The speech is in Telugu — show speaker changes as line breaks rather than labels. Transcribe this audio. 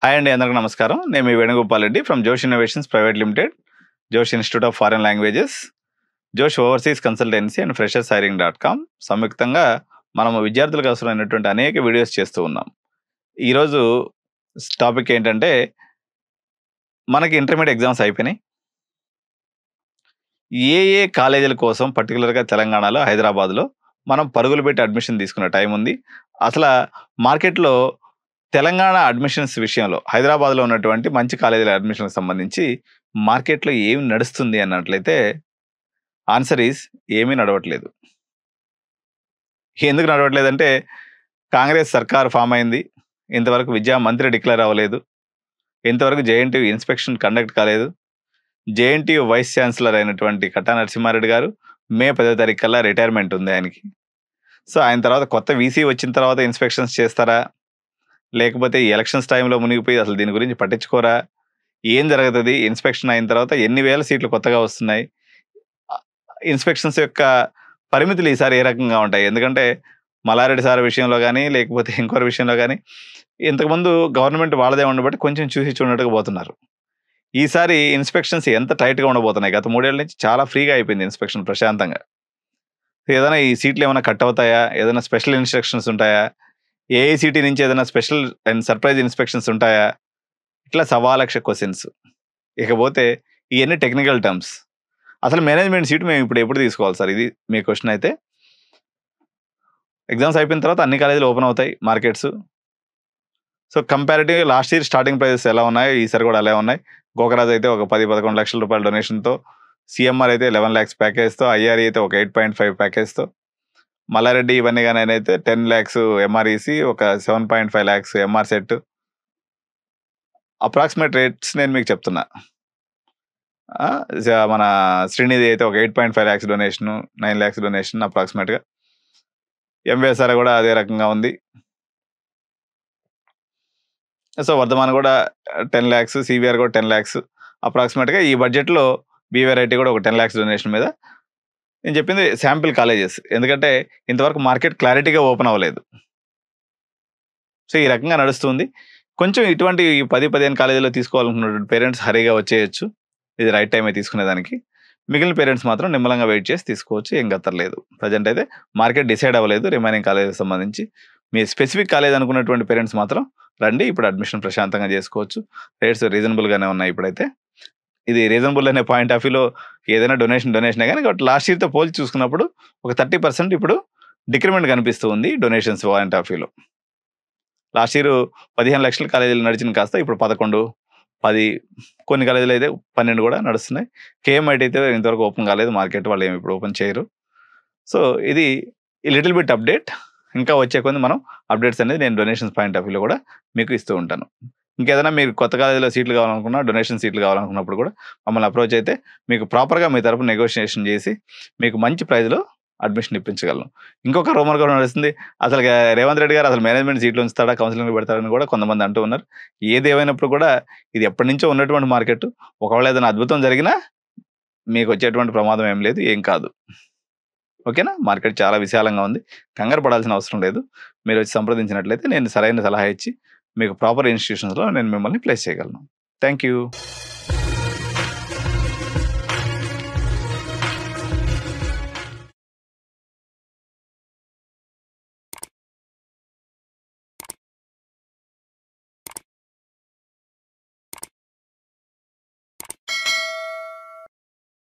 హాయ్ అండి, అందరికీ నమస్కారం. నేను మీ వేణుగోపాల్ రెడ్డి ఫ్రమ్ జోష్ ఇన్నోవేషన్స్ ప్రైవేట్ లిమిటెడ్, జోష్ ఇన్స్టిట్యూట్ ఆఫ్ ఫారెన్ లాంగ్వేజెస్, జోష్ overseas consultancy and freshers hiring .com సంయుక్తంగా మనము విద్యార్థులకు అవసరమైనటువంటి అనేక వీడియోస్ చేస్తూ ఉన్నాం. ఈరోజు టాపిక్ ఏంటంటే, మనకి ఇంటర్మీడియట్ ఎగ్జామ్స్ అయిపోయినాయి. ఏ కాలేజీల కోసం పర్టికులర్గా తెలంగాణలో, హైదరాబాద్లో మనం పరుగులు పెట్టి అడ్మిషన్ తీసుకునే టైం ఉంది. అసలు మార్కెట్లో తెలంగాణ అడ్మిషన్స్ విషయంలో హైదరాబాద్లో ఉన్నటువంటి మంచి కాలేజీల అడ్మిషన్కి సంబంధించి మార్కెట్లో ఏమి నడుస్తుంది అన్నట్లయితే ఆన్సర్ ఈజ్ ఏమీ నడవట్లేదు. ఎందుకు నడవట్లేదంటే, కాంగ్రెస్ సర్కార్ ఫామ్ అయింది, ఇంతవరకు విద్యా మంత్రి డిక్లేర్ అవ్వలేదు, ఇంతవరకు జేఎన్టీయూ ఇన్స్పెక్షన్ కండక్ట్ కాలేదు. జేఎన్టీయూ వైస్ ఛాన్సలర్ అయినటువంటి కట్టా నరసింహారెడ్డి గారు మే 10వ తారీఖు కల్లా రిటైర్మెంట్ ఉంది ఆయనకి. సో ఆయన తర్వాత కొత్త వీసీ వచ్చిన తర్వాత ఇన్స్పెక్షన్స్ చేస్తారా, లేకపోతే ఈ ఎలక్షన్స్ టైంలో మునిగిపోయి అసలు దీని గురించి పట్టించుకోరా, ఏం జరుగుతుంది, ఇన్స్పెక్షన్ అయిన తర్వాత ఎన్ని వేల సీట్లు కొత్తగా వస్తున్నాయి, ఇన్స్పెక్షన్స్ యొక్క పరిమితులు ఈసారి ఏ రకంగా ఉంటాయి. ఎందుకంటే మల్లారెడ్డి సార్ విషయంలో కానీ, లేకపోతే ఇంకొకరి విషయంలో కానీ ఇంతకుముందు గవర్నమెంట్ వాళ్ళదే ఉండబట్టి కొంచెం చూసి చూడట్టుగా పోతున్నారు. ఈసారి ఇన్స్పెక్షన్స్ ఎంత టైట్గా ఉండబోతున్నాయి. గత 3 ఏళ్ళ నుంచి చాలా ఫ్రీగా అయిపోయింది ఇన్స్పెక్షన్, ప్రశాంతంగా. ఏదైనా ఈ సీట్లు ఏమైనా కట్ అవుతాయా, ఏదైనా స్పెషల్ ఇన్స్ట్రక్షన్స్ ఉంటాయా, ఏఐసిటీ నుంచి ఏదైనా స్పెషల్ అండ్ సర్ప్రైజ్ ఇన్స్పెక్షన్స్ ఉంటాయా, ఇట్లా 1,00,000 క్వశ్చన్స్. ఇకపోతే ఇవన్నీ టెక్నికల్ టర్మ్స్. అసలు మేనేజ్మెంట్ సీట్ మేము ఎప్పుడు తీసుకోవాలి సార్, ఇది మీ క్వశ్చన్. అయితే ఎగ్జామ్స్ అయిపోయిన తర్వాత అన్ని కాలేజీలు ఓపెన్ అవుతాయి markets. So comparative last year starting prices ఎలా ఉన్నాయో ఈసారి కూడా అలా ఉన్నాయి. గోకరాజ్ అయితే ఒక 10-11 లక్షల రూపాయల డొనేషన్తో, సిఎంఆర్ అయితే 11 lakhs ప్యాకేజ్తో, ఐఆర్ఈ అయితే ఒక 8.5 ప్యాకేజ్తో, మల్లారెడ్డి ఇవన్నీ కానీ అయితే 10 lakhs ఎంఆర్ఈసి, ఒక 7.5 lakhs MRCET. Approximate rates నేను మీకు చెప్తున్నా. మన శ్రీనిధి అయితే ఒక 8.5 lakhs డొనేషన్, 9 lakhs డొనేషన్ అప్రాక్సిమేట్గా. ఎంవిఎస్ఆర్ కూడా అదే రకంగా ఉంది. సో వర్ధమాన్ కూడా 10 lakhs, సివిఆర్ కూడా 10 lakhs అప్రాక్సిమేట్గా. ఈ బడ్జెట్లో బీవీఆర్ఐటీ కూడా ఒక 10 lakhs డొనేషన్ మీద. నేను చెప్పింది శాంపిల్ కాలేజెస్, ఎందుకంటే ఇంతవరకు మార్కెట్ క్లారిటీగా ఓపెన్ అవ్వలేదు. సో ఈ రకంగా నడుస్తుంది. కొంచెం ఇటువంటి 10-15 కాలేజీలో తీసుకోవాలనుకున్నటువంటి పేరెంట్స్ హరీగా వచ్చేయచ్చు, ఇది రైట్ టైమే తీసుకునేదానికి. మిగిలిన పేరెంట్స్ మాత్రం నిమ్మలంగా వెయిట్ చేసి తీసుకోవచ్చు, ఏం గత్తర్లేదు. ప్రజెంట్ అయితే మార్కెట్ డిసైడ్ అవ్వలేదు రిమైనింగ్ కాలేజీకి సంబంధించి. మీ స్పెసిఫిక్ కాలేజ్ అనుకున్నటువంటి పేరెంట్స్ మాత్రం రండి, ఇప్పుడు అడ్మిషన్ ప్రశాంతంగా చేసుకోవచ్చు. రేట్స్ రీజనబుల్గానే ఉన్నాయి ఇప్పుడైతే. ఇది రీజనబుల్ అనే పాయింట్ ఆఫ్ వ్యూలో ఏదైనా డొనేషనే కానీ, కాబట్టి లాస్ట్ ఇయర్తో పోల్చి చూసుకున్నప్పుడు ఒక 30% ఇప్పుడు డిక్రిమెంట్ కనిపిస్తూ ఉంది డొనేషన్స్ పాయింట్ ఆఫ్ వ్యూలో. లాస్ట్ ఇయర్ 15 లక్షల కాలేజీలు నడిచిన కాస్త ఇప్పుడు 11, 10, కొన్ని కాలేజీలు అయితే 12 కూడా నడుస్తున్నాయి. కేఎంఐటీ అయితే ఇంతవరకు ఓపెన్ కాలేదు మార్కెట్, వాళ్ళు ఏమి ఇప్పుడు ఓపెన్ చేయరు. సో ఇది లిటిల్ బిట్ అప్డేట్. ఇంకా వచ్చే కొన్ని మనం అప్డేట్స్ అనేది నేను డొనేషన్స్ పాయింట్ ఆఫ్ వ్యూలో కూడా మీకు ఇస్తూ ఉంటాను. ఇంకేదైనా మీరు కొత్త కాలేజీలో సీట్లు కావాలనుకున్నా, డొనేషన్ సీట్లు కావాలనుకున్నప్పుడు కూడా మమ్మల్ని అప్రోచ్ అయితే మీకు ప్రాపర్గా మీ తరపు నెగోషియేషన్ చేసి మీకు మంచి ప్రైజ్లో అడ్మిషన్ ఇప్పించగలను. ఇంకొక రూమర్ కూడా నడుస్తుంది, అసలు రేవంత్ రెడ్డి గారు అసలు మేనేజ్మెంట్ సీట్లు ఉంచుతాడా, కౌన్సిలింగ్ పెడతాడని కూడా కొంతమంది అంటూ ఉన్నారు. ఏదేమైనప్పుడు కూడా ఇది ఎప్పటి నుంచో ఉన్నటువంటి మార్కెట్. ఒకవేళ ఏదైనా అద్భుతం జరిగినా మీకు వచ్చేటువంటి ప్రమాదం ఏం లేదు, ఏం కాదు. ఓకేనా? మార్కెట్ చాలా విశాలంగా ఉంది, కంగారు పడాల్సిన అవసరం లేదు. మీరు వచ్చి సంప్రదించినట్లయితే నేను సరైన సలహా ఇచ్చి మీకు ప్రాపర్ ఇన్స్టిట్యూషన్స్లో నేను మిమ్మల్ని ప్లేస్ చేయగలను. Thank you.